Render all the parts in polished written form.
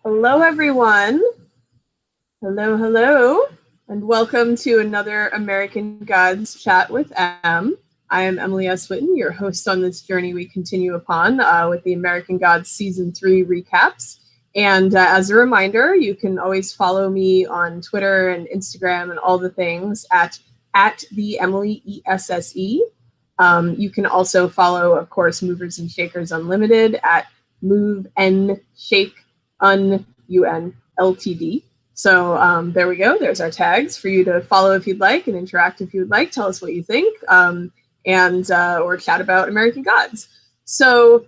Hello, everyone. Hello, hello, and welcome to another American Gods Chat with M. I am Emily S. Whitten, your host on this journey we continue upon with the American Gods Season 3 recaps. And as a reminder, you can always follow me on Twitter and Instagram and all the things at the Emily ESSE. You can also follow, of course, Movers and Shakers Unlimited at Move N Shake UN Ltd. So there we go. There's our tags for you to follow if you'd like and interact if you'd like. Tell us what you think and or chat about American Gods. So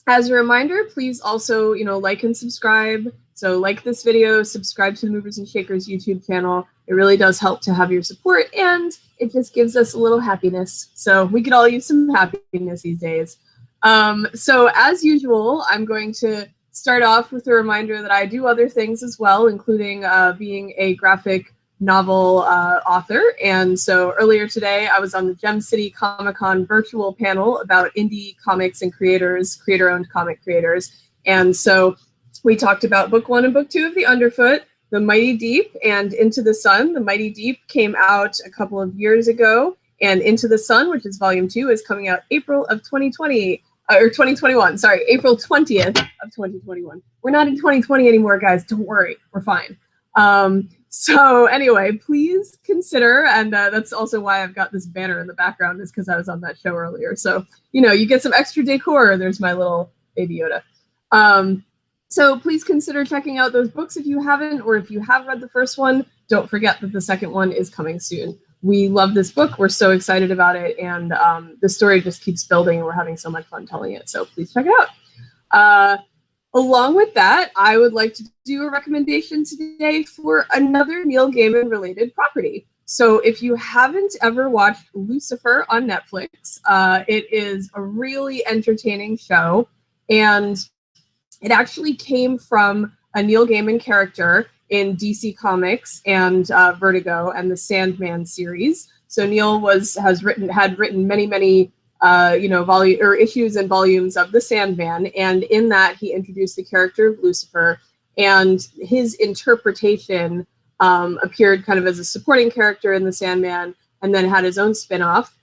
as a reminder, please also, like and subscribe. So like this video, subscribe to the Movers and Shakers YouTube channel. It really does help to have your support, and it just gives us a little happiness. So we could all use some happiness these days. So as usual, I'm going to start off with a reminder that I do other things as well, including being a graphic novel author. And so earlier today, I was on the Gem City Comic-Con virtual panel about indie comics and creators, creator-owned comic creators. And so we talked about book 1 and book 2 of The Underfoot, The Mighty Deep, and Into the Sun. The Mighty Deep came out a couple of years ago, and Into the Sun, which is volume 2, is coming out April of 2020. Or 2021, sorry, April 20th of 2021. We're not in 2020 anymore, guys. Don't worry, we're fine. So anyway, please consider, and that's also why I've got this banner in the background, is because I was on that show earlier. So, you get some extra decor. There's my little baby Yoda. So please consider checking out those books if you haven't, or if you have read the first one, don't forget that the second one is coming soon. We love this book. We're so excited about it. And the story just keeps building, and we're having so much fun telling it. So please check it out. Along with that, I would like to do a recommendation today for another Neil Gaiman related property. So if you haven't ever watched Lucifer on Netflix, it is a really entertaining show. And it actually came from a Neil Gaiman character in DC Comics and Vertigo and the Sandman series. So Neil had written many issues and volumes of the Sandman, and in that he introduced the character of Lucifer, and his interpretation appeared kind of as a supporting character in the Sandman, and then had his own spin-off.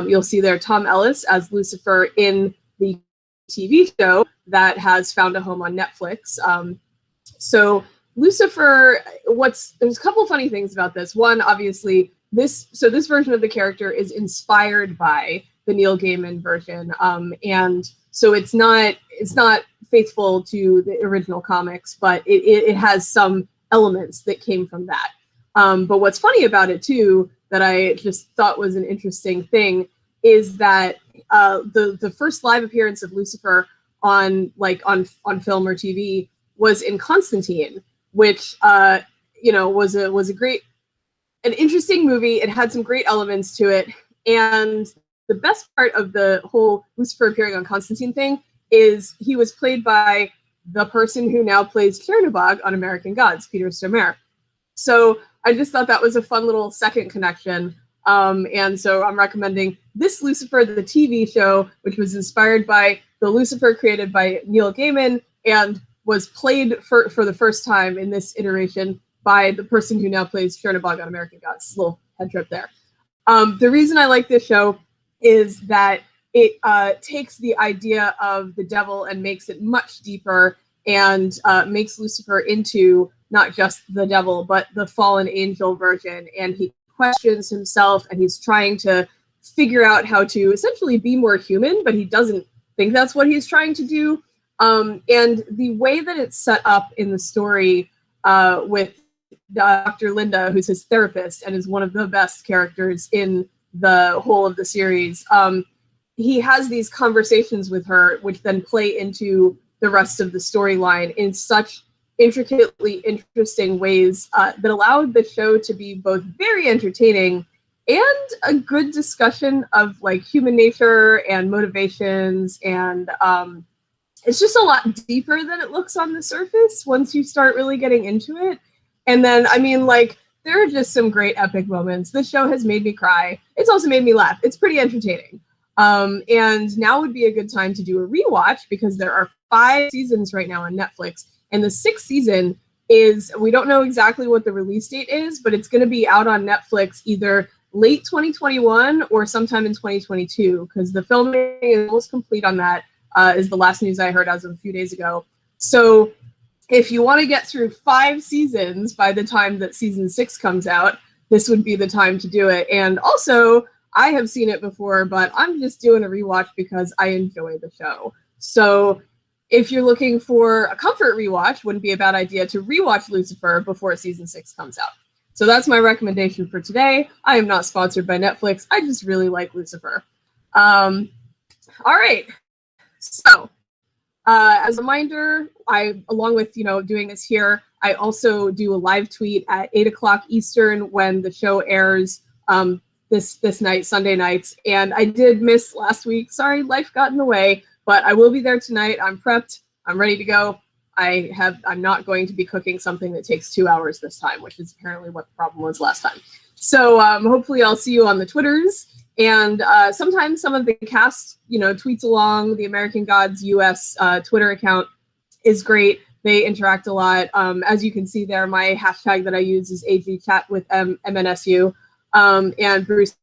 You'll see there Tom Ellis as Lucifer in the TV show that has found a home on Netflix. So Lucifer, there's a couple funny things about this. One, obviously, this version of the character is inspired by the Neil Gaiman version, and so it's not faithful to the original comics, but it has some elements that came from that. But what's funny about it too, that I just thought was an interesting thing, is that the first live appearance of Lucifer on film or TV was in Constantine, which was an interesting movie. It had some great elements to it, and the best part of the whole Lucifer appearing on Constantine thing is he was played by the person who now plays Chernobog on American Gods, Peter Stormare. So I just thought that was a fun little second connection. And so I'm recommending this Lucifer, the TV show, which was inspired by the Lucifer created by Neil Gaiman and was played for the first time in this iteration by the person who now plays Chernobog on American Gods. Little head trip there. The reason I like this show is that it takes the idea of the devil and makes it much deeper, and makes Lucifer into not just the devil, but the fallen angel version. And he questions himself, and he's trying to figure out how to essentially be more human, but he doesn't think that's what he's trying to do. And the way that it's set up in the story with Dr. Linda, who's his therapist and is one of the best characters in the whole of the series, he has these conversations with her, which then play into the rest of the storyline in such intricately interesting ways that allowed the show to be both very entertaining and a good discussion of human nature and motivations, and it's just a lot deeper than it looks on the surface once you start really getting into it. And then, there are just some great epic moments. This show has made me cry. It's also made me laugh. It's pretty entertaining. And now would be a good time to do a rewatch, because there are 5 seasons right now on Netflix. And the 6th season is, we don't know exactly what the release date is, but it's going to be out on Netflix either late 2021 or sometime in 2022, because the filming is almost complete on that, is the last news I heard as of a few days ago. So if you want to get through 5 seasons by the time that season 6 comes out, this would be the time to do it. And also, I have seen it before, but I'm just doing a rewatch because I enjoy the show. So if you're looking for a comfort rewatch, wouldn't be a bad idea to rewatch Lucifer before season 6 comes out. So that's my recommendation for today. I am not sponsored by Netflix. I just really like Lucifer. All right. So as a reminder, along with doing this here, I also do a live tweet at 8 o'clock Eastern when the show airs this night, Sunday nights. And I did miss last week. Sorry, life got in the way, but I will be there tonight. I'm prepped. I'm ready to go. I'm not going to be cooking something that takes 2 hours this time, which is apparently what the problem was last time. So hopefully I'll see you on the Twitters. And sometimes some of the cast, tweets along. The American Gods US Twitter account is great. They interact a lot. As you can see there, my hashtag that I use is AGChat with MNSU. And Bruce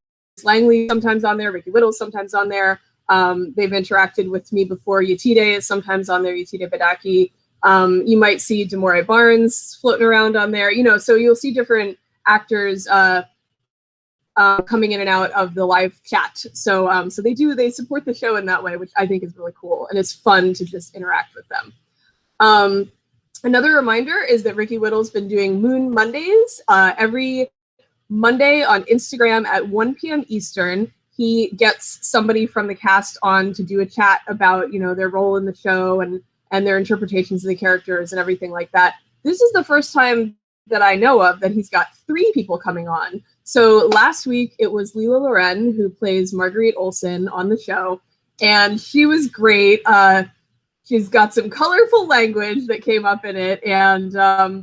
Langley sometimes on there. Ricky Whittle's sometimes on there. They've interacted with me before. Yatide is sometimes on there. Yatide Badaki. You might see Demore Barnes floating around on there. So you'll see different actors coming in and out of the live chat. So they support the show in that way, which I think is really cool, and it's fun to just interact with them. Another reminder is that Ricky Whittle's been doing Moon Mondays every Monday on Instagram at 1 p.m. Eastern. He gets somebody from the cast on to do a chat about their role in the show and their interpretations of the characters and everything like that. This is the first time that I know of that he's got 3 people coming on. So last week it was Leela Loren, who plays Marguerite Olson on the show, and she was great. She's got some colorful language that came up in it, and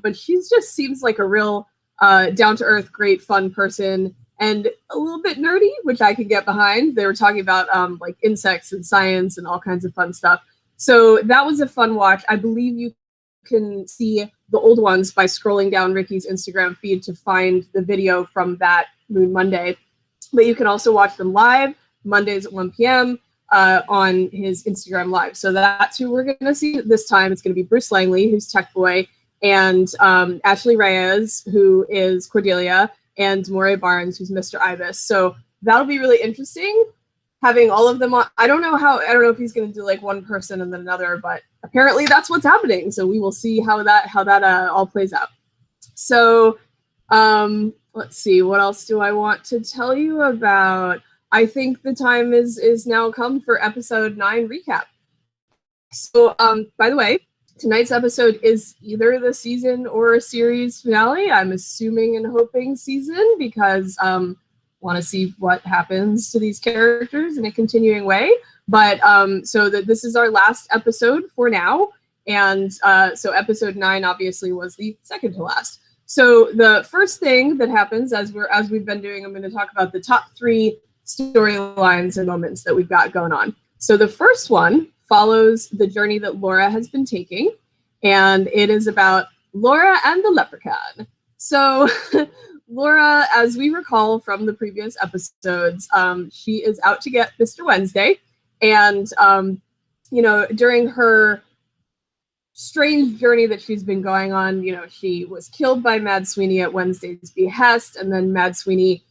but she just seems like a real down-to-earth, great, fun person, and a little bit nerdy, which I could get behind. They were talking about like insects and science and all kinds of fun stuff. So that was a fun watch. I believe you can see the old ones by scrolling down Ricky's Instagram feed to find the video from that Moon Monday. But you can also watch them live Mondays at 1 p.m. On his Instagram Live. So that's who we're going to see this time. It's going to be Bruce Langley, who's Tech Boy, and Ashley Reyes, who is Cordelia, and Demore Barnes, who's Mr. Ibis. So that'll be really interesting, having all of them on. I don't know if he's going to do like one person and then another, but apparently that's what's happening. So we will see how that all plays out. So let's see, what else do I want to tell you about? I think the time is now come for episode 9 recap. So by the way, tonight's episode is either the season or a series finale. I'm assuming and hoping season, because want to see what happens to these characters in a continuing way. But so that this is our last episode for now. And so episode 9 obviously was the second to last. So the first thing that happens, as we've been doing, I'm going to talk about the top 3 storylines and moments that we've got going on. So the first one follows the journey that Laura has been taking, and it is about Laura and the leprechaun. So Laura, as we recall from the previous episodes, she is out to get Mr. Wednesday, and during her strange journey that she's been going on, she was killed by Mad Sweeney at Wednesday's behest, and then Mad Sweeney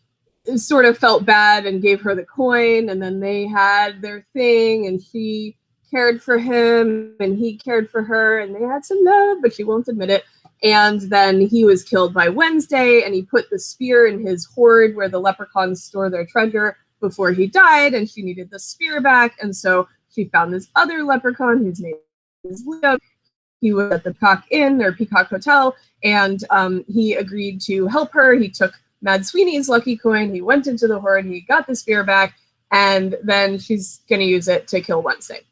sort of felt bad and gave her the coin, and then they had their thing, and she cared for him and he cared for her, and they had some love, but she won't admit it. And then he was killed by Wednesday, and he put the spear in his hoard where the leprechauns store their treasure before he died, and she needed the spear back, and so she found this other leprechaun whose name is Leo. He was at the Peacock Inn, or Peacock Hotel, and he agreed to help her. He took Mad Sweeney's lucky coin, he went into the hoard, he got the spear back, and then she's going to use it to kill Wednesday.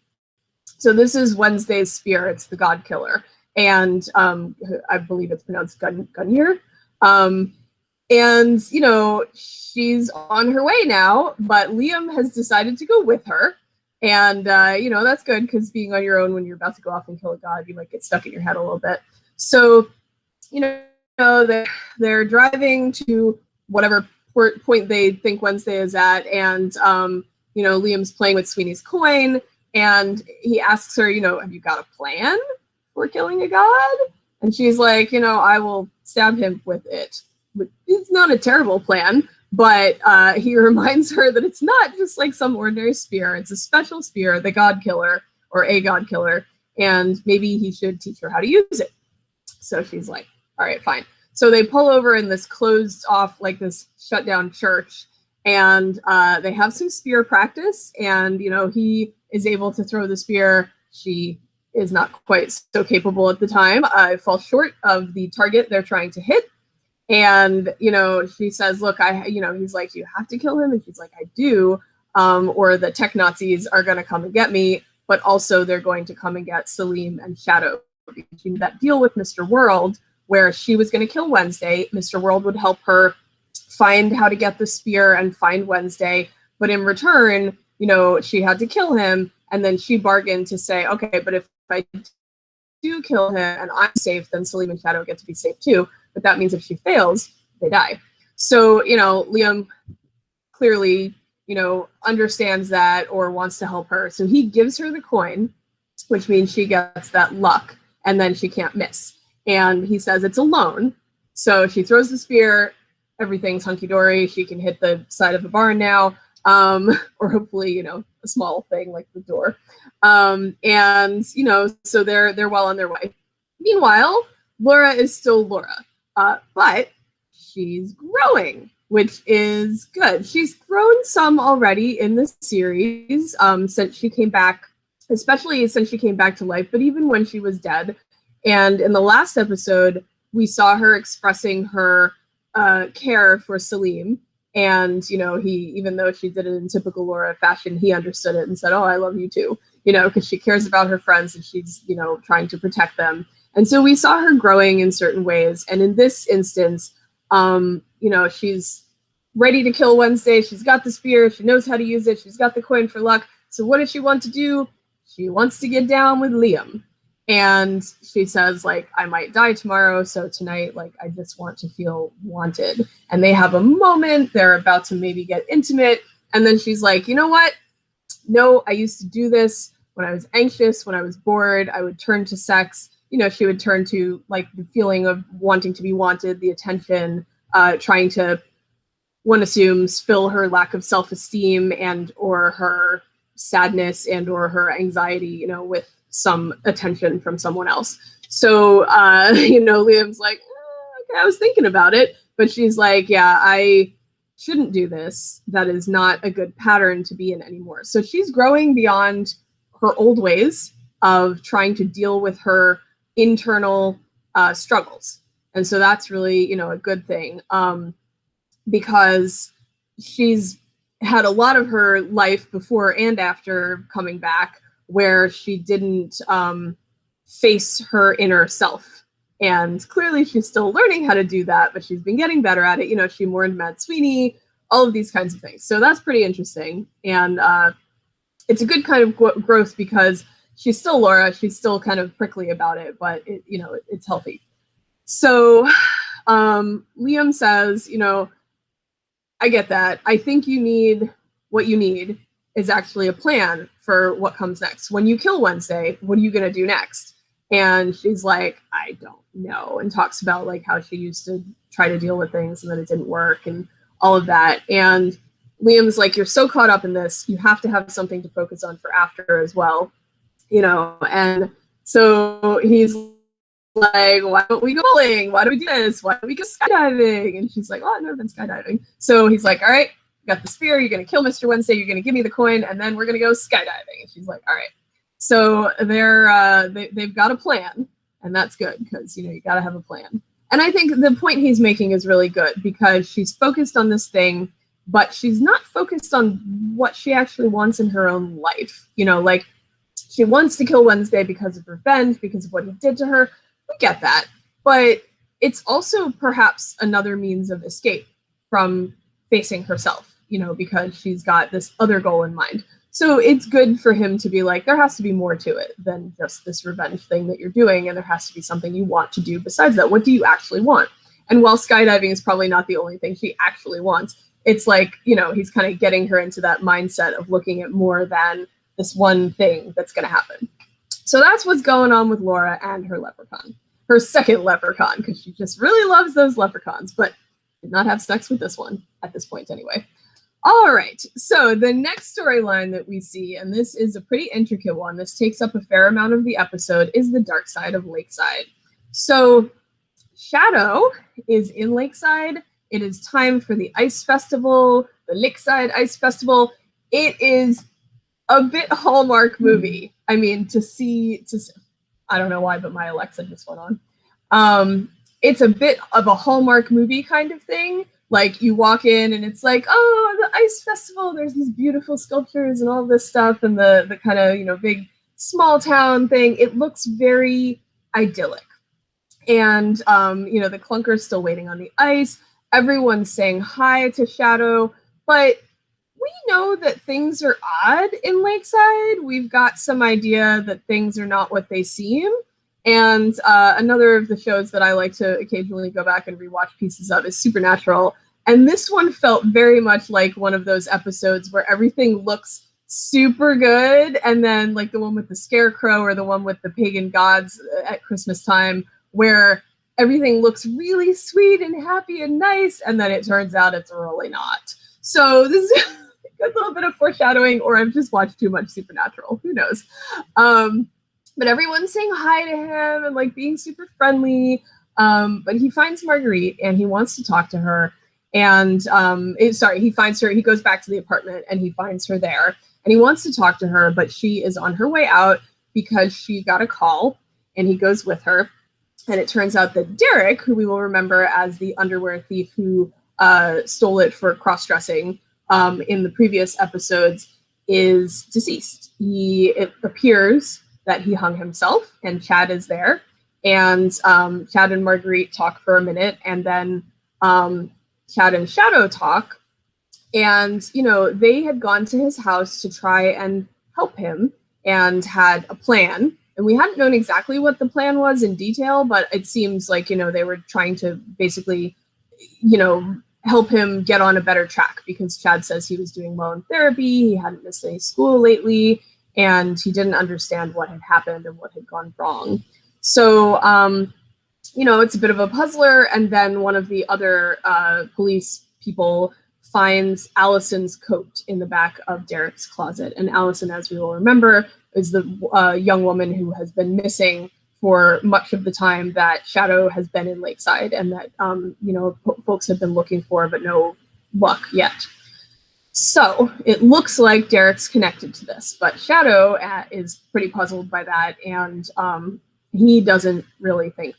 So this is Wednesday's spear. It's the god killer. And I believe it's pronounced Gunyer. And, she's on her way now, but Liam has decided to go with her. And, you know, that's good because being on your own when you're about to go off and kill a god, you might get stuck in your head a little bit. So, you know, they're driving to whatever point they think Wednesday is at. And, you know, Liam's playing with Sweeney's coin. And he asks her, you know, have you got a plan for killing a god? And she's like, you know, I will stab him with it. It's not a terrible plan. But he reminds her that it's not just like some ordinary spear. It's a special spear, the god killer or a god killer. And maybe he should teach her how to use it. So she's like, all right, fine. So they pull over in this closed off, like this shut down church. And they have some spear practice. And, you know, he is able to throw the spear. She is not quite so capable at the time. It falls short of the target they're trying to hit. And, you know, she says, look, you know, he's like, you have to kill him. And she's like, I do. Or the tech Nazis are going to come and get me. But also they're going to come and get Salim and Shadow. She made that deal with Mr. World where she was going to kill Wednesday. Mr. World would help her find how to get the spear and find Wednesday. But in return, you know, she had to kill him. And then she bargained to say, okay, but if I do kill him and I'm safe, then Salim and Shadow get to be safe too. But that means if she fails, they die. So, you know, Liam clearly, you know, understands that or wants to help her. So he gives her the coin, which means she gets that luck and then she can't miss. And he says it's a loan. So she throws the spear, everything's hunky-dory. She can hit the side of the barn now, or hopefully, you know, a small thing like the door. And, you know, so they're well on their way. Meanwhile, Laura is still Laura. But she's growing, which is good. She's grown some already in this series since she came back, especially since she came back to life, but even when she was dead. And in the last episode, we saw her expressing her care for Salim. And, you know, even though she did it in typical Laura fashion, he understood it and said, oh, I love you too, you know, because she cares about her friends and she's, you know, trying to protect them. And so we saw her growing in certain ways. And in this instance, you know, she's ready to kill Wednesday. She's got the spear. She knows how to use it. She's got the coin for luck. So what does she want to do? She wants to get down with Liam. And she says, like, I might die tomorrow. So tonight, like, I just want to feel wanted. And they have a moment. They're about to maybe get intimate. And then she's like, you know what? No, I used to do this when I was anxious, when I was bored. I would turn to sex. You know, she would turn to like the feeling of wanting to be wanted, the attention, trying to, one assumes, fill her lack of self-esteem and or her sadness and or her anxiety, you know, with some attention from someone else. So, you know, Liam's like, okay, I was thinking about it. But she's like, yeah, I shouldn't do this. That is not a good pattern to be in anymore. So she's growing beyond her old ways of trying to deal with her internal struggles. And so that's really, you know, a good thing because she's had a lot of her life before and after coming back where she didn't face her inner self. And clearly she's still learning how to do that, but she's been getting better at it. You know, she mourned Matt Sweeney, all of these kinds of things. So that's pretty interesting. And it's a good kind of growth because she's still Laura. She's still kind of prickly about it, but it, you know, it's healthy. So Liam says, you know, I get that. I think what you need is actually a plan for what comes next. When you kill Wednesday, what are you going to do next? And she's like, I don't know, and talks about like how she used to try to deal with things and that it didn't work and all of that. And Liam's like, you're so caught up in this, you have to have something to focus on for after as well, you know. And so he's like, why don't we go bowling? Why do we do this? Why don't we go skydiving? And she's like, oh, I've never been skydiving. So he's like, all right, you got the spear, you're going to kill Mr. Wednesday, you're going to give me the coin, and then we're going to go skydiving. And she's like, all right. So they've got a plan, and that's good because, you know, you got to have a plan. And I think the point he's making is really good because she's focused on this thing, but she's not focused on what she actually wants in her own life. You know, like she wants to kill Wednesday because of revenge, because of what he did to her. We get that. But it's also perhaps another means of escape from facing herself, you know, because she's got this other goal in mind. So it's good for him to be like, there has to be more to it than just this revenge thing that you're doing, and there has to be something you want to do besides that. What do you actually want? And while skydiving is probably not the only thing she actually wants, it's like, he's kind of getting her into that mindset of looking at more than this one thing that's going to happen. So that's what's going on with Laura and her leprechaun. Her second leprechaun, because she just really loves those leprechauns, but did not have sex with this one at this point anyway. All right, so the next storyline that we see, and this is a pretty intricate one, this takes up a fair amount of the episode, is the dark side of Lakeside. So Shadow is in Lakeside. It is time for the ice festival, the Lakeside Ice Festival. It is a bit Hallmark movie. I mean, I don't know why, but my Alexa just went on. It's a bit of a Hallmark movie kind of thing. Like, you walk in and it's like, oh, the ice festival, there's these beautiful sculptures and all this stuff, and the kind of, big small town thing. It looks very idyllic. And, the clunker's still waiting on the ice. Everyone's saying hi to Shadow, but we know that things are odd in Lakeside. We've got some idea that things are not what they seem. And another of the shows that I like to occasionally go back and rewatch pieces of is Supernatural. And this one felt very much like one of those episodes where everything looks super good. And then like the one with the scarecrow or the one with the pagan gods at Christmas time, where everything looks really sweet and happy and nice. And then it turns out it's really not. So this is a little bit of foreshadowing, or I've just watched too much Supernatural. Who knows? But everyone's saying hi to him and like being super friendly. But he finds Marguerite and he wants to talk to her. And he finds her. He goes back to the apartment and he finds her there. And he wants to talk to her, but she is on her way out because she got a call, and he goes with her. And it turns out that Derek, who we will remember as the underwear thief who stole it for cross-dressing in the previous episodes, is deceased. It appears that he hung himself, and Chad is there. And Chad and Marguerite talk for a minute, and then Chad and Shadow talk. And, they had gone to his house to try and help him and had a plan. And we hadn't known exactly what the plan was in detail, but it seems like, they were trying to basically, help him get on a better track, because Chad says he was doing well in therapy. He hadn't missed any school lately, and he didn't understand what had happened and what had gone wrong. So, it's a bit of a puzzler. And then one of the other police people finds Allison's coat in the back of Derek's closet. And Allison, as we will remember, is the young woman who has been missing for much of the time that Shadow has been in Lakeside, and that, folks have been looking for, but no luck yet. So it looks like Derek's connected to this, but Shadow is pretty puzzled by that, and he doesn't really think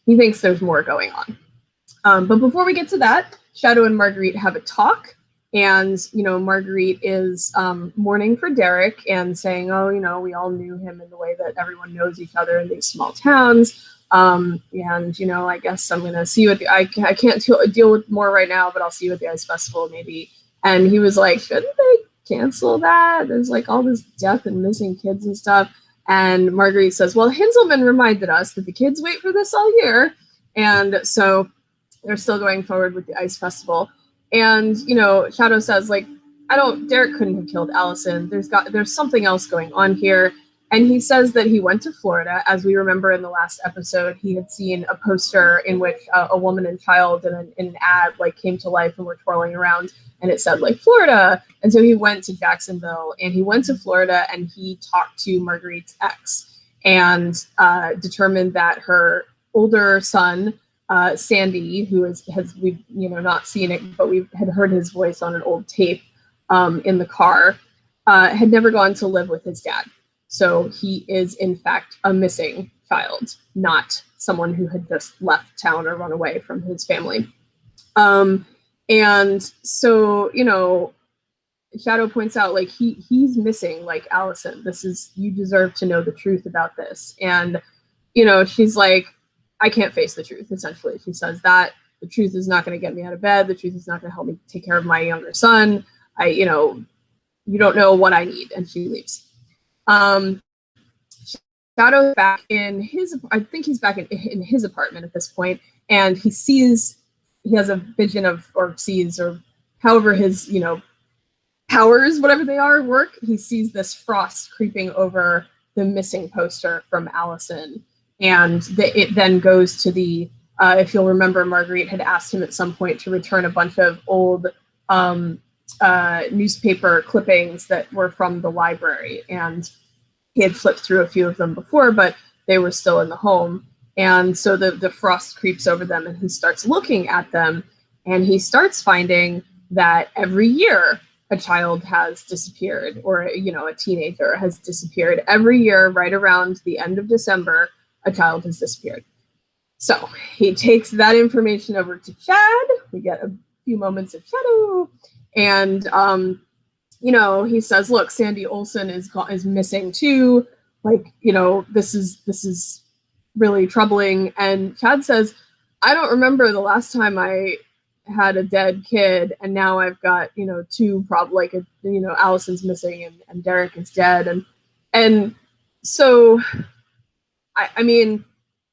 he thinks there's more going on. But before we get to that, Shadow and Marguerite have a talk. And, Marguerite is mourning for Derek and saying, oh, we all knew him in the way that everyone knows each other in these small towns. And, I guess I'm going to see you I can't deal with more right now, but I'll see you at the Ice Festival maybe. And he was like, shouldn't they cancel that? There's like all this death and missing kids and stuff. And Marguerite says, well, Hinzelman reminded us that the kids wait for this all year. And so they're still going forward with the Ice Festival. And, Shadow says, like, Derek couldn't have killed Allison. There's something else going on here. And he says that he went to Florida. As we remember in the last episode, he had seen a poster in which a woman and child in an ad like came to life and were twirling around, and it said like Florida. And so he went to Jacksonville, and he went to Florida, and he talked to Marguerite's ex and determined that her older son, Sandy, who we've not seen it, but we had heard his voice on an old tape in the car, had never gone to live with his dad. So he is in fact a missing child, not someone who had just left town or run away from his family. And so, Shadow points out, like, he's missing, like, Allison. You deserve to know the truth about this. And, she's like, I can't face the truth, essentially. She says that the truth is not going to get me out of bed. The truth is not going to help me take care of my younger son. you don't know what I need. And she leaves. Shadow's back in his, I think he's back in his apartment at this point, and he has a vision of, or sees, or however his, powers, whatever they are, work. He sees this frost creeping over the missing poster from Allison, and it then goes to the, if you'll remember, Marguerite had asked him at some point to return a bunch of old newspaper clippings that were from the library, and he had flipped through a few of them before, but they were still in the home. And so the frost creeps over them, and he starts looking at them, and he starts finding that every year a child has disappeared, or a teenager has disappeared. Every year, right around the end of December, a child has disappeared. So he takes that information over to Chad. We get a few moments of Shadow, and he says, look, Sandy Olsen is missing too. Like, this is really troubling. And Chad says, I don't remember the last time I had a dead kid, and now I've got, two Allison's missing and Derek is dead. And so, I mean,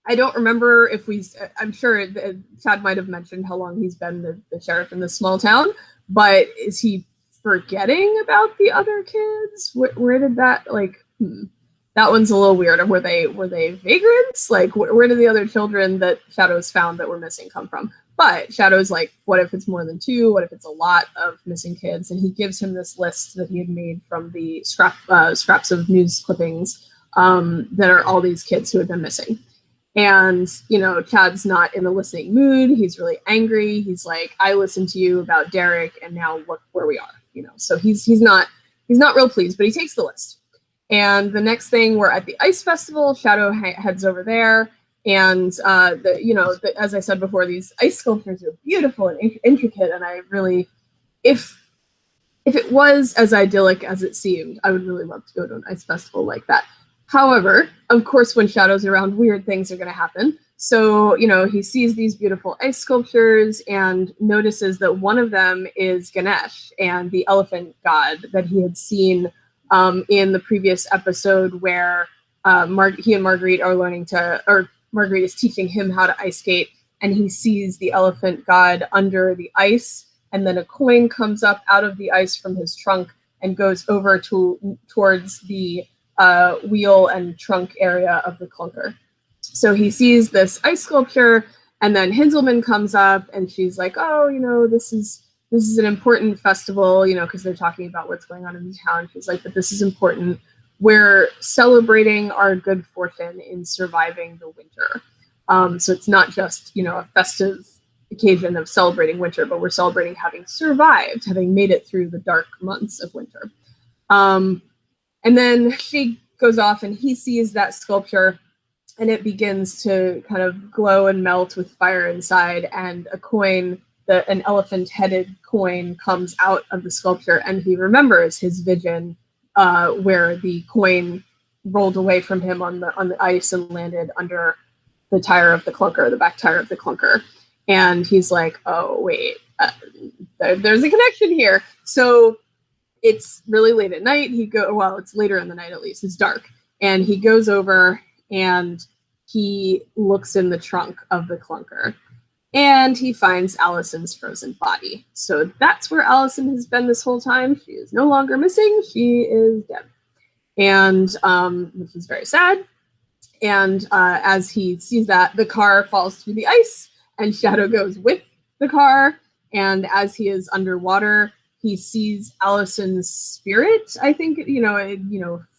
I don't remember if I'm sure Chad might have mentioned how long he's been the sheriff in this small town, but is he forgetting about the other kids? Where did that, that one's a little weird. Were they vagrants? Like, where did the other children that Shadow's found that were missing come from? But Shadow's like, what if it's more than two? What if it's a lot of missing kids? And he gives him this list that he had made from the scraps of news clippings that are all these kids who had been missing. And, Chad's not in a listening mood. He's really angry. He's like, I listened to you about Derek, and now look where we are. So he's not real pleased, but he takes the list. And the next thing, we're at the ice festival. Shadow heads over there, and as I said before, these ice sculptures are beautiful and intricate. And I really, if it was as idyllic as it seemed, I would really love to go to an ice festival like that. However, of course, when Shadow's around, weird things are going to happen. So, he sees these beautiful ice sculptures and notices that one of them is Ganesh, and the elephant god that he had seen in the previous episode, where he and Marguerite are Marguerite is teaching him how to ice skate, and he sees the elephant god under the ice, and then a coin comes up out of the ice from his trunk and goes over towards the wheel and trunk area of the clunker. So he sees this ice sculpture, and then Hinzelman comes up, and she's like, oh, this is an important festival, because they're talking about what's going on in the town. She's like, but this is important. We're celebrating our good fortune in surviving the winter. So it's not just, a festive occasion of celebrating winter, but we're celebrating having survived, having made it through the dark months of winter. And then she goes off, and he sees that sculpture, and it begins to kind of glow and melt with fire inside, and a coin, an elephant-headed coin, comes out of the sculpture, and he remembers his vision where the coin rolled away from him on the ice and landed under the tire of the clunker, the back tire of the clunker. And he's like, oh, wait, there's a connection here. So it's really late at night. It's later in the night, at least. It's dark. And he goes over, and he looks in the trunk of the clunker, and he finds Allison's frozen body. So that's where Allison has been this whole time. She is no longer missing. She is dead. And which is very sad. And as he sees that, the car falls through the ice, and Shadow goes with the car. And as he is underwater, he sees Allison's spirit, I think,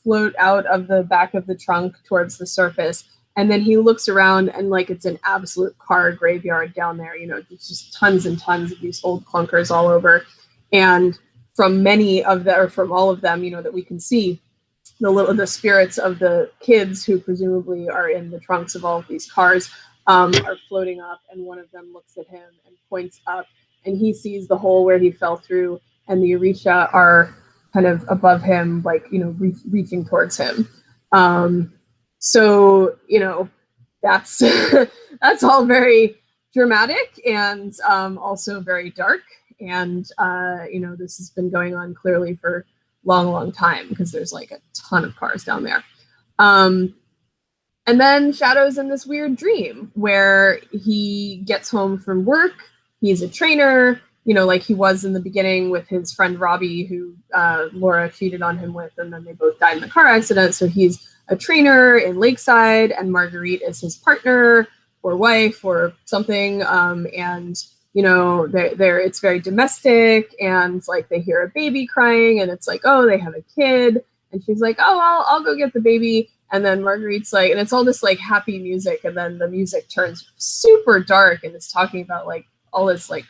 float out of the back of the trunk towards the surface. And then he looks around, and it's an absolute car graveyard down there. There's just tons and tons of these old clunkers all over. And from all of them, that we can see, the spirits of the kids who presumably are in the trunks of all of these cars are floating up. And one of them looks at him and points up, and he sees the hole where he fell through, and the Orisha are kind of above him, reaching towards him. So, that's that's all very dramatic, and also very dark. And this has been going on clearly for long time because there's like a ton of cars down there. And then Shadow's in this weird dream where he gets home from work. He's a trainer, you know, like he was in the beginning with his friend Robbie, who Laura cheated on him with, and then they both died in a car accident. So he's a trainer in Lakeside, and Marguerite is his partner or wife or something. And you know, they're it's very domestic, and like they hear a baby crying, and it's like, oh, they have a kid, and she's like, oh, I'll go get the baby. And then Marguerite's like, and it's all this like happy music, and then the music turns super dark, and it's talking about like all this like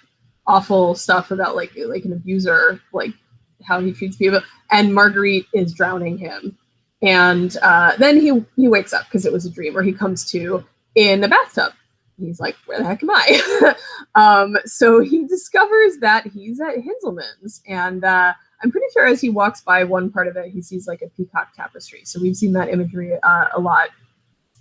awful stuff about like an abuser, like how he treats people, and Marguerite is drowning him. And then he wakes up because it was a dream, or he comes to in a bathtub. He's like, where the heck am I? So he discovers that he's at Hinzelman's, and I'm pretty sure as he walks by one part of it, he sees like a peacock tapestry. So we've seen that imagery a lot.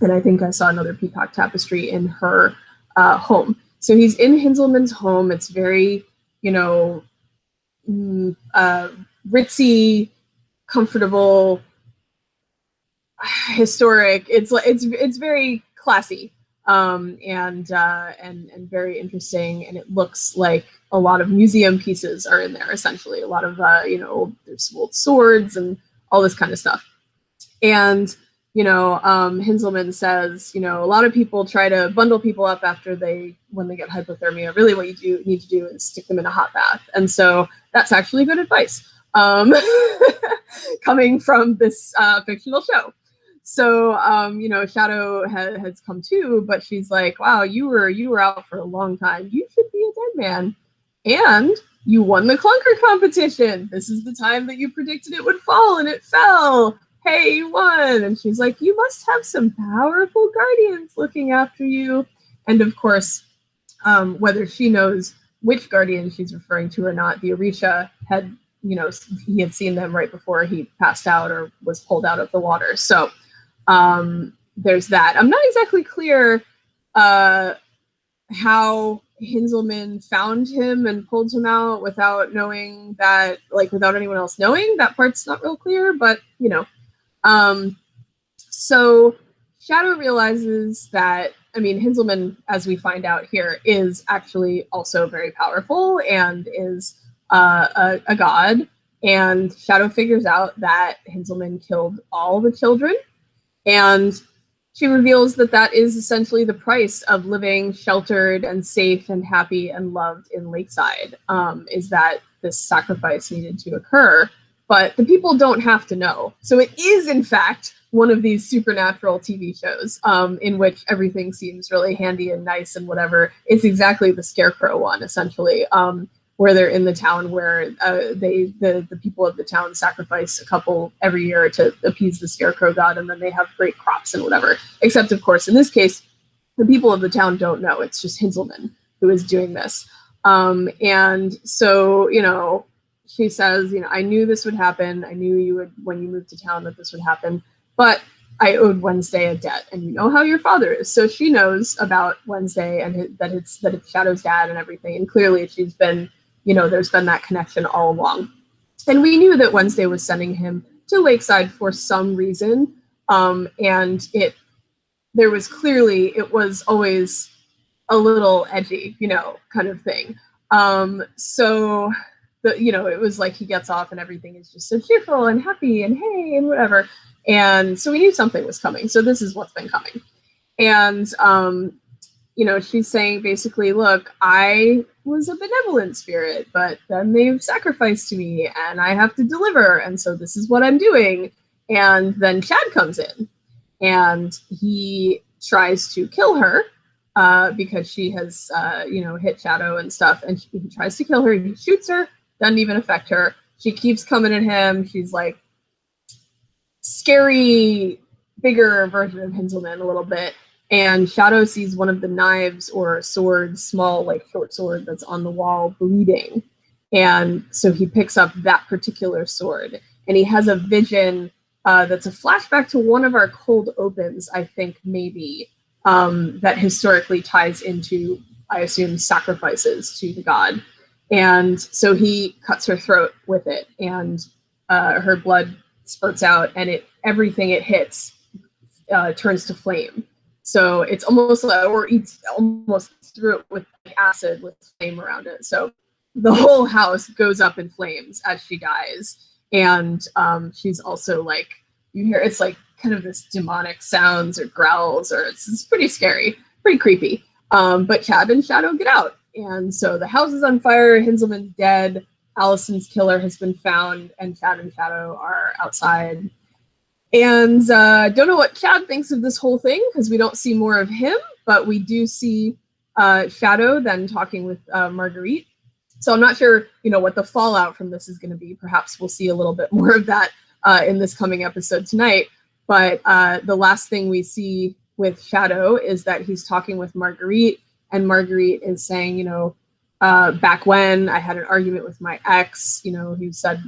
And I think I saw another peacock tapestry in her home. So he's in Hinzelman's home. It's very, you know, ritzy, comfortable, historic. It's very classy. And very interesting, and it looks like a lot of museum pieces are in there. Essentially, a lot of you know, there's old swords and all this kind of stuff. And you know, Hinzelman says, you know, a lot of people try to bundle people up when they get hypothermia. Really, what you need to do is stick them in a hot bath, and so that's actually good advice coming from this fictional show. So, you know, Shadow has come too, but she's like, wow, you were out for a long time. You should be a dead man. And you won the clunker competition. This is the time that you predicted it would fall, and it fell. Hey, you won. And she's like, you must have some powerful guardians looking after you. And of course, whether she knows which guardian she's referring to or not, the Orisha had, you know, he had seen them right before he passed out or was pulled out of the water. So, there's that. I'm not exactly clear how Hinzelman found him and pulled him out without knowing that, like without anyone else knowing. That part's not real clear, but you know. So Shadow realizes that, I mean, Hinzelman, as we find out here, is actually also very powerful and is a god. And Shadow figures out that Hinzelman killed all the children. And she reveals that that is essentially the price of living sheltered and safe and happy and loved in Lakeside, is that this sacrifice needed to occur. But the people don't have to know. So it is, in fact, one of these supernatural TV shows in which everything seems really handy and nice and whatever. It's exactly the Scarecrow one, essentially, where they're in the town where the people of the town sacrifice a couple every year to appease the Scarecrow god, and then they have great crops and whatever. Except, of course, in this case, the people of the town don't know. It's just Hinzelman who is doing this. And so, you know, she says, you know, I knew this would happen. I knew you would, when you moved to town, that this would happen. But I owed Wednesday a debt, and you know how your father is. So she knows about Wednesday and that it's Shadow's dad and everything. And clearly she's been, you know, there's been that connection all along. And we knew that Wednesday was sending him to Lakeside for some reason. And there was clearly, it was always a little edgy, you know, kind of thing. So, you know, it was like he gets off and everything is just so cheerful and happy and hey and whatever. And so we knew something was coming. So this is what's been coming. And, you know, she's saying basically, look, I was a benevolent spirit, but then they've sacrificed to me and I have to deliver. And so this is what I'm doing. And then Chad comes in and he tries to kill her because she has, you know, hit Shadow and stuff. And he tries to kill her. He shoots her, doesn't even affect her. She keeps coming at him. She's like scary, bigger version of Hinzelman a little bit. And Shadow sees one of the knives or swords, small, like short sword that's on the wall bleeding. And so he picks up that particular sword and he has a vision that's a flashback to one of our cold opens, I think maybe, that historically ties into, I assume, sacrifices to the god. And so he cuts her throat with it. And her blood spurts out, and everything it hits turns to flame. So it's almost like, or eats almost through it with acid with flame around it. So the whole house goes up in flames as she dies. And she's also like, you hear it's like kind of this demonic sounds or growls, or it's pretty scary, pretty creepy. But Chad and Shadow get out. And so the house is on fire, Hinzelman's dead, Allison's killer has been found, and Chad and Shadow are outside. And don't know what Chad thinks of this whole thing, because we don't see more of him, but we do see Shadow then talking with Marguerite. So I'm not sure, what the fallout from this is going to be. Perhaps we'll see a little bit more of that in this coming episode tonight. But the last thing we see with Shadow is that he's talking with Marguerite, and Marguerite is saying, back when I had an argument with my ex, he said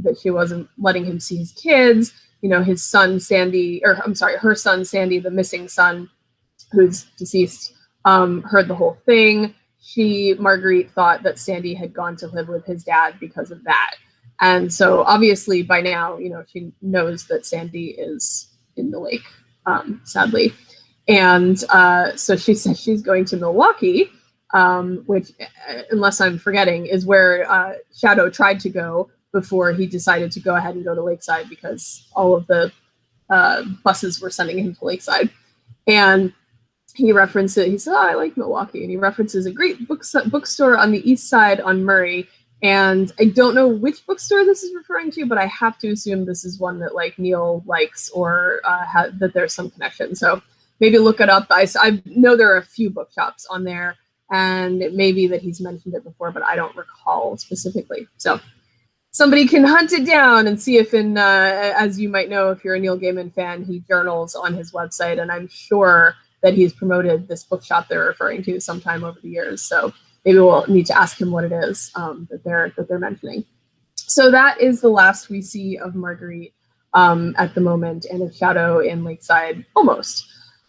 that she wasn't letting him see his kids. His son, Sandy, or I'm sorry, her son, Sandy, the missing son, who's deceased, heard the whole thing. Marguerite, thought that Sandy had gone to live with his dad because of that. And so obviously by now, she knows that Sandy is in the lake, sadly. And so she says she's going to Milwaukee, which, unless I'm forgetting, is where Shadow tried to go before he decided to go ahead and go to Lakeside, because all of the buses were sending him to Lakeside. And he referenced it. He said, I like Milwaukee. And he references a great bookstore on the east side on Murray. And I don't know which bookstore this is referring to, but I have to assume this is one that Neil likes, or that there's some connection. So maybe look it up. I know there are a few bookshops on there, and it may be that he's mentioned it before, but I don't recall specifically. So somebody can hunt it down and see if as you might know, if you're a Neil Gaiman fan, he journals on his website, and I'm sure that he's promoted this bookshop they're referring to sometime over the years. So maybe we'll need to ask him what it is that they're mentioning. So that is the last we see of Marguerite at the moment, and of Shadow in Lakeside almost.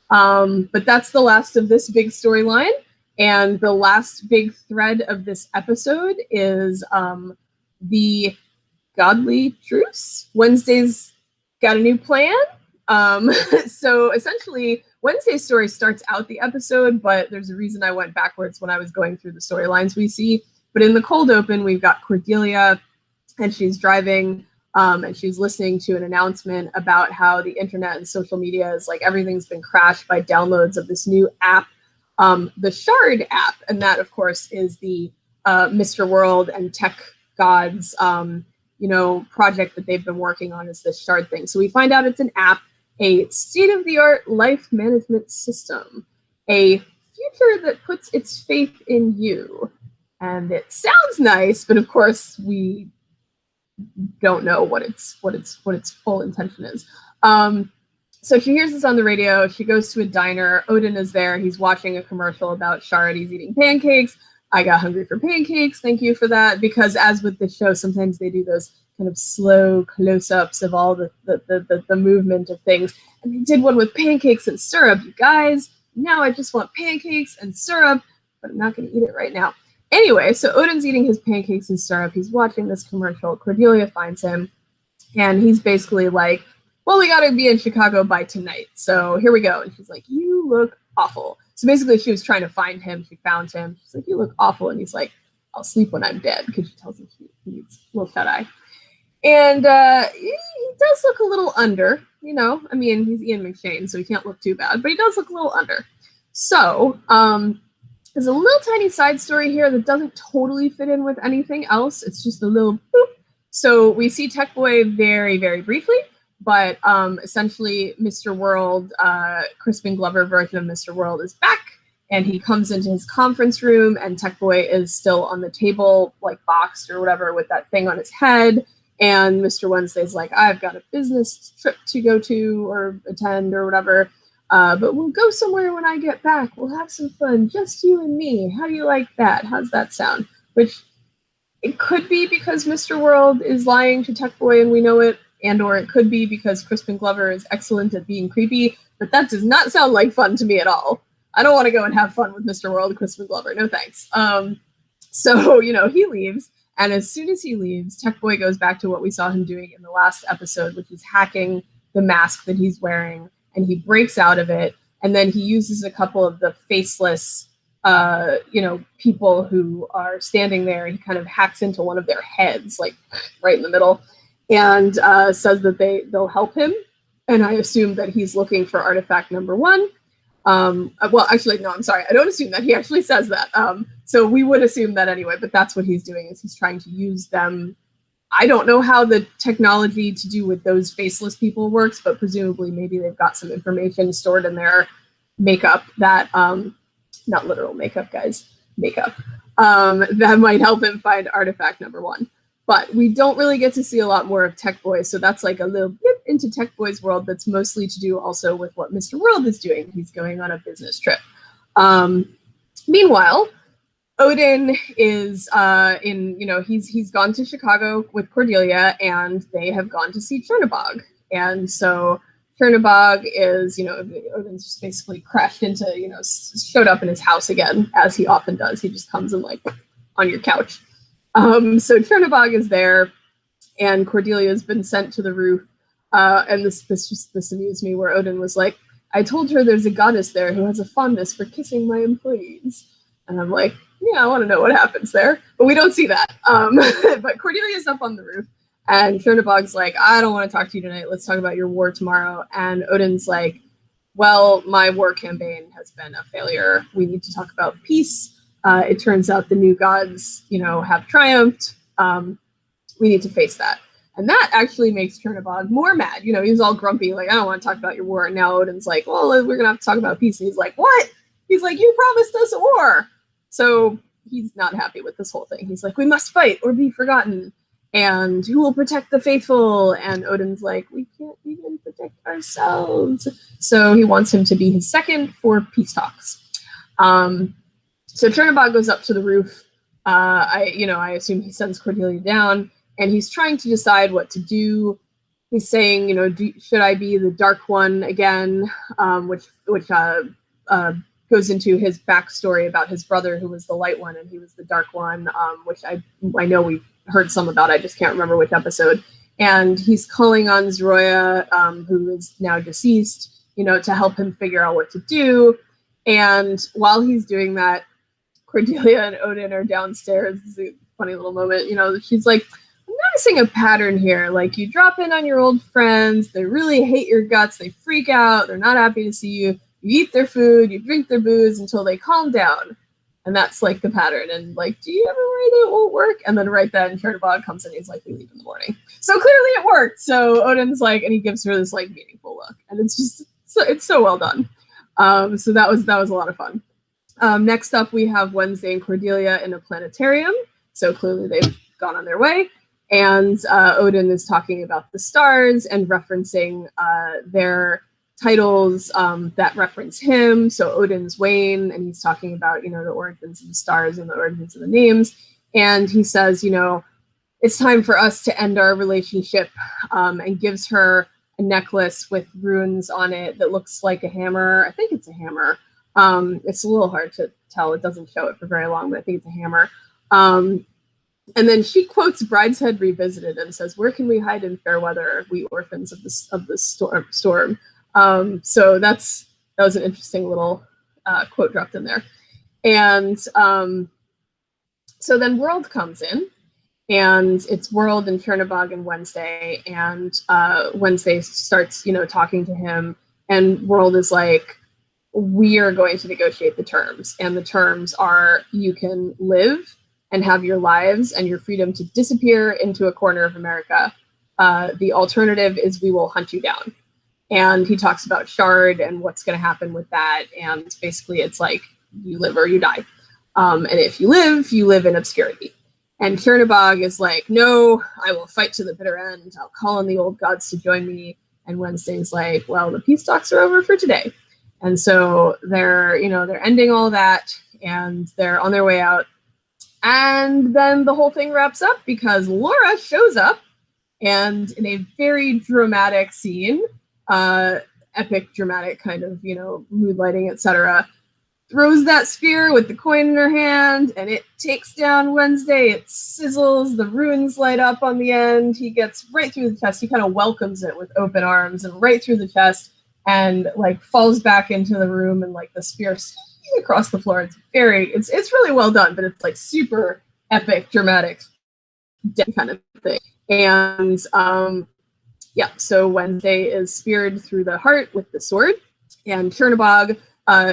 But that's the last of this big storyline. And the last big thread of this episode is the godly truce. Wednesday's got a new plan. So essentially, Wednesday's story starts out the episode, but there's a reason I went backwards when I was going through the storylines we see. But in the cold open, we've got Cordelia, and she's driving, and she's listening to an announcement about how the internet and social media is everything's been crashed by downloads of this new app, the Shard app. And that, of course, is the Mr. World and Tech Gods, project that they've been working on, is this Shard thing. So we find out it's an app, a state-of-the-art life management system, a future that puts its faith in you. And it sounds nice, but of course we don't know what its full intention is. So she hears this on the radio. She goes to a diner. Odin is there. He's watching a commercial about Shard. He's eating pancakes. I got hungry for pancakes. Thank you for that. Because as with the show, sometimes they do those kind of slow close-ups of all the movement of things. And they did one with pancakes and syrup. You guys, now I just want pancakes and syrup, but I'm not going to eat it right now. Anyway, so Odin's eating his pancakes and syrup. He's watching this commercial. Cordelia finds him, and he's basically like, well, we got to be in Chicago by tonight. So here we go. And she's like, you look awful. So basically she was trying to find him. She found him. She's like, you look awful. And he's like, I'll sleep when I'm dead, because she tells him he needs a little shut-eye. And he does look a little under, I mean, he's Ian McShane, so he can't look too bad, but he does look a little under. So there's a little tiny side story here that doesn't totally fit in with anything else. It's just a little boop. So we see Tech Boy very, very briefly, but essentially Mr. World, Crispin Glover version of Mr. World is back, and he comes into his conference room, and Tech Boy is still on the table, boxed or whatever, with that thing on his head. And Mr. Wednesday's like, I've got a business trip to go to or attend or whatever, but we'll go somewhere when I get back. We'll have some fun, just you and me. How do you like that? How's that sound? Which, it could be because Mr. World is lying to Tech Boy and we know it, and or it could be because Crispin Glover is excellent at being creepy, but that does not sound like fun to me at all. I don't want to go and have fun with Mr. World, Crispin Glover. No thanks. So, he leaves. And as soon as he leaves, Tech Boy goes back to what we saw him doing in the last episode, which is hacking the mask that he's wearing, and he breaks out of it. And then he uses a couple of the faceless, people who are standing there. He kind of hacks into one of their heads, like right in the middle, and says that they'll help him. And I assume that he's looking for artifact number 1. Well, actually, no, I'm sorry. I don't assume that. He actually says that. So we would assume that anyway, but that's what he's doing, is he's trying to use them. I don't know how the technology to do with those faceless people works, but presumably maybe they've got some information stored in their makeup that, not literal makeup, guys, makeup, that might help him find artifact number 1. But we don't really get to see a lot more of Tech Boy, so that's like a little bit into Tech Boy's world that's mostly to do also with what Mr. World is doing. He's going on a business trip. Meanwhile, Odin is he's gone to Chicago with Cordelia, and they have gone to see Chernobog. And so Chernobog is, Odin's just basically crashed into, showed up in his house again, as he often does. He just comes and like on your couch. So Chernobog is there, and Cordelia has been sent to the roof. And this amused me, where Odin was like, I told her there's a goddess there who has a fondness for kissing my employees. And I'm like, yeah, I want to know what happens there. But we don't see that. But Cordelia's up on the roof, and Chernobog's like, I don't want to talk to you tonight. Let's talk about your war tomorrow. And Odin's like, well, my war campaign has been a failure. We need to talk about peace. It turns out the new gods, have triumphed. We need to face that. And that actually makes Chernobog more mad. He's all grumpy, like, I don't want to talk about your war. And now Odin's like, well, we're going to have to talk about peace. And he's like, what? He's like, you promised us a war. So he's not happy with this whole thing. He's like, we must fight or be forgotten. And who will protect the faithful? And Odin's like, we can't even protect ourselves. So he wants him to be his second for peace talks. So Chernobog goes up to the roof. I assume he sends Cordelia down, and he's trying to decide what to do. He's saying, should I be the Dark One again? Which goes into his backstory about his brother, who was the Light One, and he was the Dark One, which I know we've heard some about. I just can't remember which episode. And he's calling on Zroya, who is now deceased, to help him figure out what to do. And while he's doing that, Cordelia and Odin are downstairs. This is a funny little moment. She's like, I'm noticing a pattern here. Like, you drop in on your old friends. They really hate your guts. They freak out. They're not happy to see you. You eat their food. You drink their booze until they calm down. And that's like the pattern. And like, do you ever worry that it won't work? And then right then, Chernobog comes in. He's like, we leave in the morning. So clearly it worked. So Odin's like, and he gives her this like meaningful look. And it's just, it's so well done. So that was a lot of fun. Next up, we have Wednesday and Cordelia in a planetarium. So clearly they've gone on their way. And Odin is talking about the stars and referencing their titles that reference him. So Odin's Wayne, and he's talking about, the origins of the stars and the origins of the names. And he says, it's time for us to end our relationship, and gives her a necklace with runes on it that looks like a hammer. I think it's a hammer. It's a little hard to tell. It doesn't show it for very long, but I think it's a hammer. And then she quotes Brideshead Revisited and says, where can we hide in fair weather, we orphans of the storm? So that was an interesting little quote dropped in there. And so then World comes in, and it's World and Chernobog and Wednesday. And Wednesday starts, talking to him, and World is like, we are going to negotiate the terms. And the terms are, you can live and have your lives and your freedom to disappear into a corner of America. The alternative is we will hunt you down. And he talks about Shard and what's going to happen with that. And basically it's like, you live or you die. And if you live in obscurity. And Chernobog is like, no, I will fight to the bitter end. I'll call on the old gods to join me. And Wednesday's like, well, the peace talks are over for today. And so they're ending all that, and they're on their way out. And then the whole thing wraps up because Laura shows up, and in a very dramatic scene, epic, dramatic kind of, mood lighting, etc., throws that spear with the coin in her hand, and it takes down Wednesday. It sizzles, the runes light up on the end. He gets right through the chest. He kind of welcomes it with open arms and right through the chest, and like falls back into the room, and like the spear across the floor. It's really well done, but it's like super epic, dramatic kind of thing. And yeah, so Wednesday is speared through the heart with the sword, and Chernabog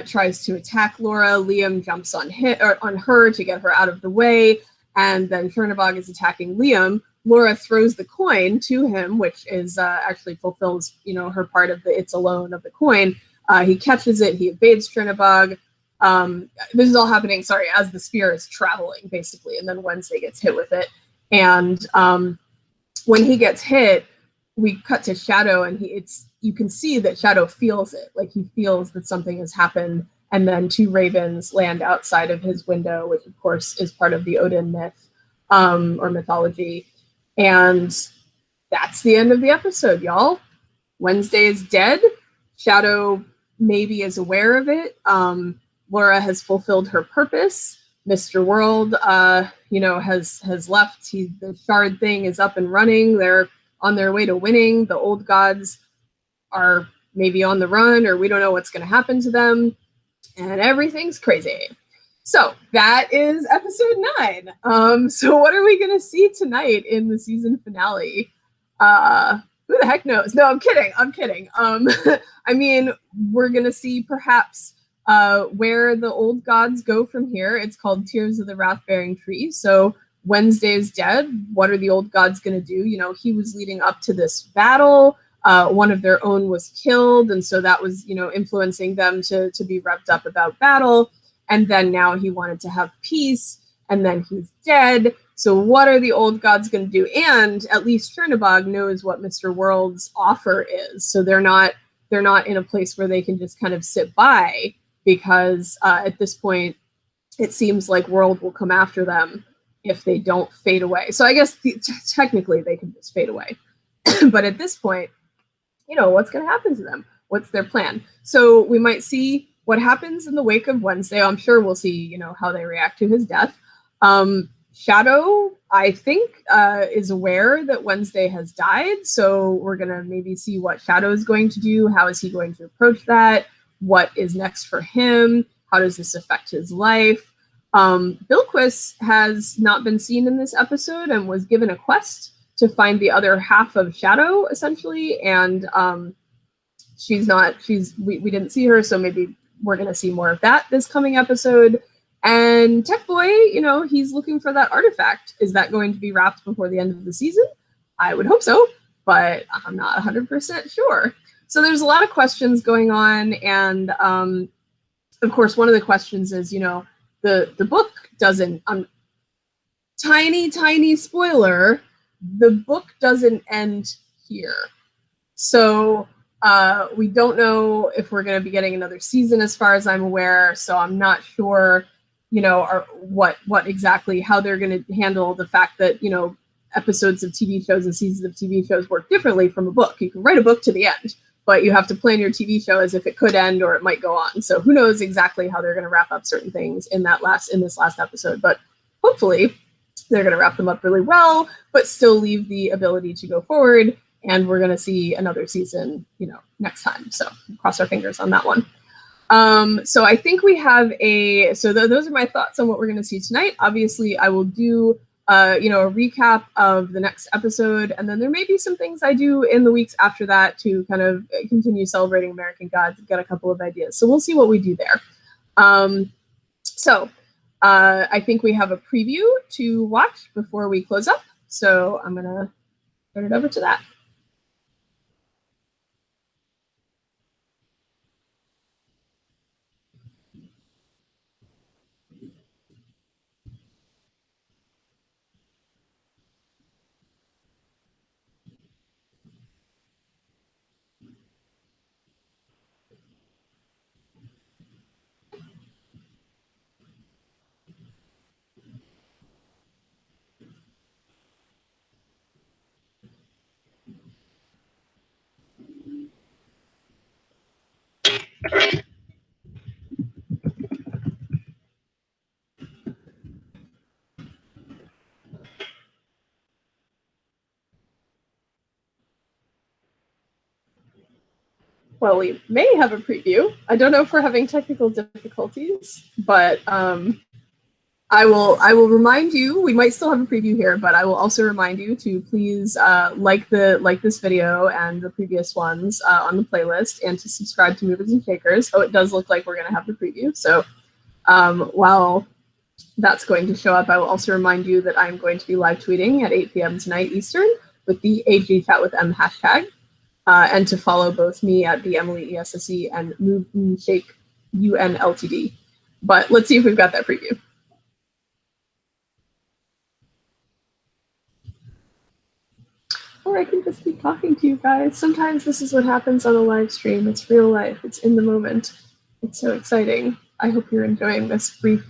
tries to attack Laura. Liam jumps on her to get her out of the way, and then Chernabog is attacking Liam. Laura throws the coin to him, which is actually fulfills, her part of the "it's alone" of the coin. He catches it. He evades Chernabog. This is all happening, as the spear is traveling, basically, and then Wednesday gets hit with it. And when he gets hit, we cut to Shadow, and you can see that Shadow feels it. Like, he feels that something has happened, and then two ravens land outside of his window, which of course is part of the Odin myth, or mythology. And that's the end of the episode, y'all. Wednesday is dead. Shadow maybe is aware of it. Laura has fulfilled her purpose. Mr. World, has left. The shard thing is up and running. They're on their way to winning. The old gods are maybe on the run, or we don't know what's going to happen to them, and everything's crazy. So that is episode 9. So what are we going to see tonight in the season finale? Who the heck knows? No, I'm kidding. I mean, we're going to see perhaps where the old gods go from here. It's called Tears of the Wrath-Bearing Tree. So Wednesday is dead. What are the old gods going to do? He was leading up to this battle. One of their own was killed, and so that was, influencing them to be revved up about battle. And then now he wanted to have peace, and then he's dead. So what are the old gods going to do? And at least Chernabog knows what Mr. World's offer is. So they're not in a place where they can just kind of sit by, because at this point, it seems like World will come after them if they don't fade away. So I guess technically they can just fade away. But at this point, what's going to happen to them? What's their plan? So we might see what happens in the wake of Wednesday. I'm sure we'll see, how they react to his death. Shadow, I think, is aware that Wednesday has died. So we're going to maybe see what Shadow is going to do. How is he going to approach that? What is next for him? How does this affect his life? Bilquis has not been seen in this episode and was given a quest to find the other half of Shadow, essentially. And we didn't see her, so maybe we're going to see more of that this coming episode. And Tech Boy, he's looking for that artifact. Is that going to be wrapped before the end of the season? I would hope so, but I'm not 100% sure. So there's a lot of questions going on, and of course, one of the questions is, the book doesn't. Tiny spoiler: the book doesn't end here. So we don't know if we're going to be getting another season, as far as I'm aware. So I'm not sure, what exactly, how they're going to handle the fact that, episodes of TV shows and seasons of TV shows work differently from a book. You can write a book to the end, but you have to plan your TV show as if it could end or it might go on. So who knows exactly how they're going to wrap up certain things in this last episode, but hopefully they're going to wrap them up really well, but still leave the ability to go forward. And we're going to see another season, next time. So cross our fingers on that one. So I think we have those are my thoughts on what we're going to see tonight. Obviously, I will do, a recap of the next episode. And then there may be some things I do in the weeks after that to kind of continue celebrating American Gods. I've got a couple of ideas. So we'll see what we do there. I think we have a preview to watch before we close up. So I'm going to turn it over to that. Well, we may have a preview. I don't know if we're having technical difficulties, but I will remind you. We might still have a preview here, but I will also remind you to please like this video and the previous ones on the playlist, and to subscribe to Movers and Shakers. Oh, it does look like we're going to have the preview. So while that's going to show up, I will also remind you that I'm going to be live tweeting at 8 p.m. tonight Eastern with the AG Chat with M hashtag. And to follow both me at the Emily ESSE and Move and Shake UNLTD. But let's see if we've got that preview. Or I can just keep talking to you guys. Sometimes this is what happens on a live stream. It's real life. It's in the moment. It's so exciting. I hope you're enjoying this brief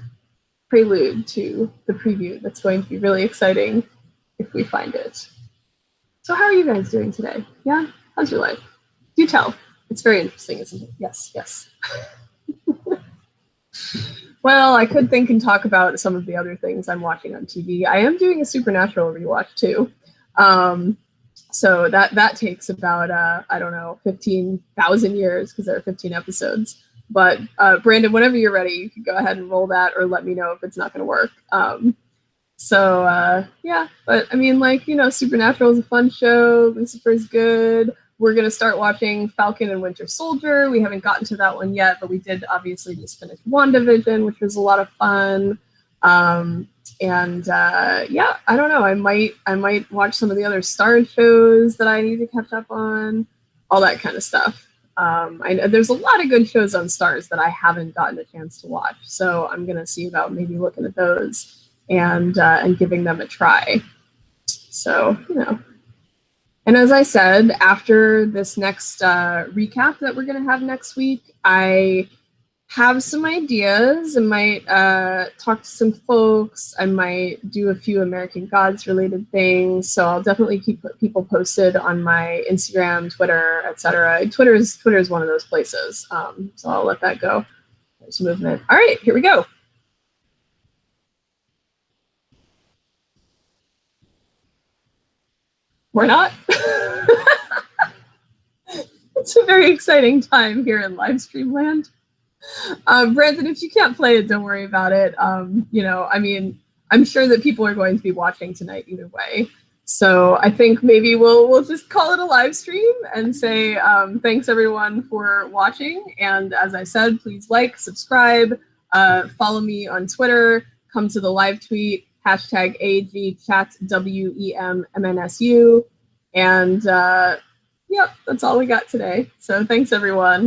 prelude to the preview that's going to be really exciting if we find it. So how are you guys doing today? Yeah? How's your life? Do tell. It's very interesting, isn't it? Yes, yes. Well, I could think and talk about some of the other things I'm watching on TV. I am doing a Supernatural rewatch too. So that takes about, I don't know, 15,000 years because there are 15 episodes. But Brandon, whenever you're ready, you can go ahead and roll that, or let me know if it's not going to work. Yeah, but I mean, like, you know, Supernatural is a fun show. Lucifer's good. We're going to start watching Falcon and Winter Soldier. We haven't gotten to that one yet, but we did obviously just finish WandaVision, which was a lot of fun. Yeah, I don't know. I might watch some of the other Star shows that I need to catch up on, all that kind of stuff. There's a lot of good shows on Stars that I haven't gotten a chance to watch, so I'm going to see about maybe looking at those and giving them a try. So, you know. And as I said, after this next recap that we're going to have next week, I have some ideas. I might talk to some folks. I might do a few American Gods related things. So I'll definitely keep people posted on my Instagram, Twitter, etc. Twitter is one of those places. So I'll let that go. There's movement. All right, here we go. We're not. It's a very exciting time here in live stream land. Brandon, if you can't play it, don't worry about it. You know, I mean, I'm sure that people are going to be watching tonight either way. So I think maybe we'll just call it a live stream and say thanks everyone for watching. And as I said, please like, subscribe, follow me on Twitter, come to the live tweet, hashtag AGChatWEMMNSU. And yep, that's all we got today. So thanks everyone.